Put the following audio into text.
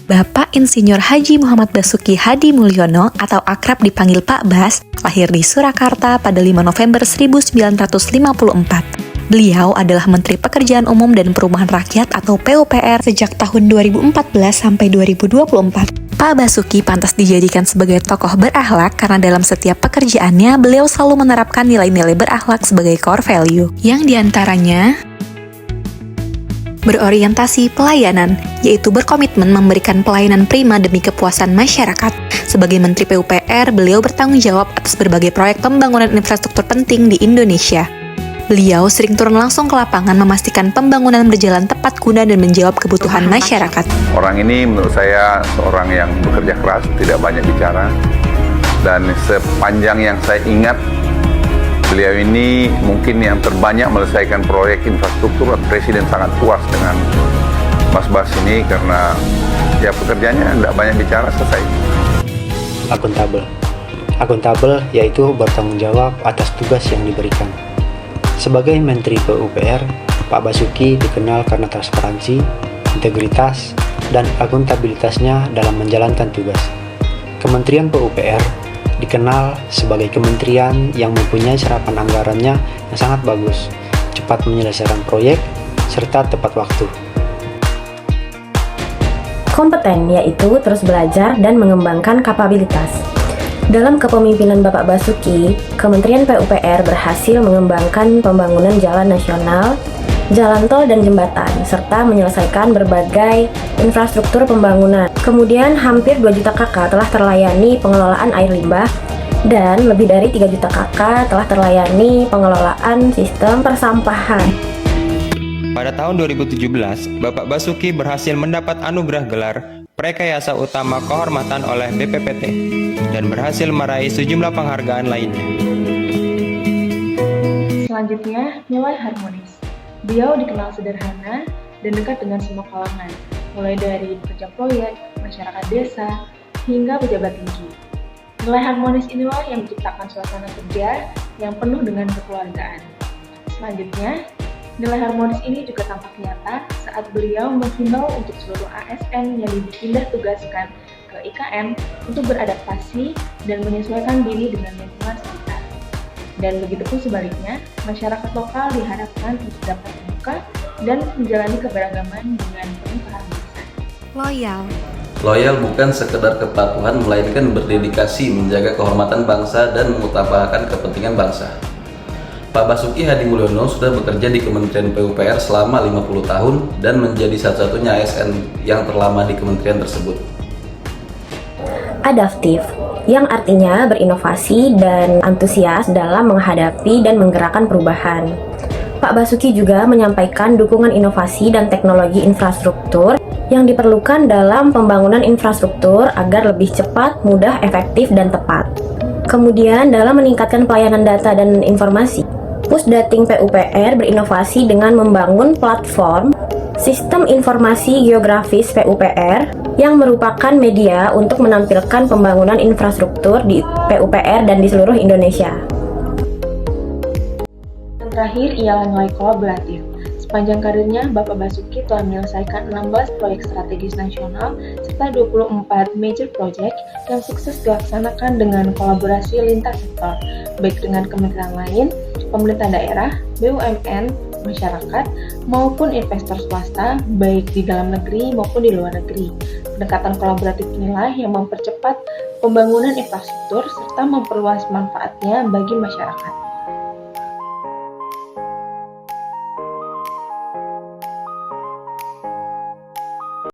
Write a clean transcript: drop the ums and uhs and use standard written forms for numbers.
Bapak Insinyur Haji Muhammad Basuki Hadi Mulyono atau akrab dipanggil Pak Bas, lahir di Surakarta pada 5 November 1954. Beliau adalah Menteri Pekerjaan Umum dan Perumahan Rakyat atau PUPR sejak tahun 2014 sampai 2024. Pak Basuki pantas dijadikan sebagai tokoh berakhlak karena dalam setiap pekerjaannya beliau selalu menerapkan nilai-nilai berakhlak sebagai core value, yang diantaranya berorientasi pelayanan, yaitu berkomitmen memberikan pelayanan prima demi kepuasan masyarakat. Sebagai Menteri PUPR, beliau bertanggung jawab atas berbagai proyek pembangunan infrastruktur penting di Indonesia. Beliau sering turun langsung ke lapangan memastikan pembangunan berjalan tepat guna dan menjawab kebutuhan masyarakat. Orang ini menurut saya seorang yang bekerja keras, tidak banyak bicara. Dan sepanjang yang saya ingat, beliau ini mungkin yang terbanyak menyelesaikan proyek infrastruktur. Presiden sangat puas dengan Mas Bas ini karena ya pekerjaannya tidak banyak bicara, selesai. Akuntabel yaitu bertanggung jawab atas tugas yang diberikan. Sebagai Menteri PUPR, Pak Basuki dikenal karena transparansi, integritas, dan akuntabilitasnya dalam menjalankan tugas. Kementerian PUPR dikenal sebagai kementerian yang mempunyai serapan anggarannya yang sangat bagus, cepat menyelesaikan proyek, serta tepat waktu. Kompeten yaitu terus belajar dan mengembangkan kapabilitas. Dalam kepemimpinan Bapak Basuki, Kementerian PUPR berhasil mengembangkan pembangunan jalan nasional, jalan tol dan jembatan, serta menyelesaikan berbagai infrastruktur pembangunan. Kemudian hampir 2 juta KK telah terlayani pengelolaan air limbah, dan lebih dari 3 juta KK telah terlayani pengelolaan sistem persampahan. Pada tahun 2017, Bapak Basuki berhasil mendapat anugerah gelar Prekayasa Utama Kehormatan oleh BPPT dan berhasil meraih sejumlah penghargaan lainnya. Selanjutnya, nilai harmonis. Beliau dikenal sederhana dan dekat dengan semua kalangan, mulai dari pekerja proyek, masyarakat desa, hingga pejabat tinggi. Nilai harmonis inilah yang menciptakan suasana kerja yang penuh dengan kekeluargaan. Selanjutnya, nilai harmonis ini juga tampak nyata saat beliau menghimbau untuk seluruh ASN yang dipindah tugaskan ke IKN untuk beradaptasi dan menyesuaikan diri dengan lingkungan sekitar. Dan begitu pun sebaliknya, masyarakat lokal diharapkan untuk dapat terbuka dan menjalani keberagaman dengan penuh keharmonisan. Loyal bukan sekedar kepatuhan, melainkan berdedikasi menjaga kehormatan bangsa dan mengutamakan kepentingan bangsa. Pak Basuki Hadi Mulyono sudah bekerja di Kementerian PUPR selama 50 tahun dan menjadi satu-satunya ASN yang terlama di kementerian tersebut. Adaptif, yang artinya berinovasi dan antusias dalam menghadapi dan menggerakkan perubahan. Pak Basuki juga menyampaikan dukungan inovasi dan teknologi infrastruktur yang diperlukan dalam pembangunan infrastruktur agar lebih cepat, mudah, efektif, dan tepat. Kemudian dalam meningkatkan pelayanan data dan informasi, Pusdating PUPR berinovasi dengan membangun platform Sistem Informasi Geografis PUPR yang merupakan media untuk menampilkan pembangunan infrastruktur di PUPR dan di seluruh Indonesia. Yang terakhir ialah nilai kolaboratif. Sepanjang karirnya, Bapak Basuki telah menyelesaikan 16 proyek strategis nasional serta 24 major project yang sukses dilaksanakan dengan kolaborasi lintas sektor, baik dengan kementerian lain, pemerintah daerah, BUMN, masyarakat, maupun investor swasta, baik di dalam negeri maupun di luar negeri. Pendekatan kolaboratif inilah yang mempercepat pembangunan infrastruktur serta memperluas manfaatnya bagi masyarakat.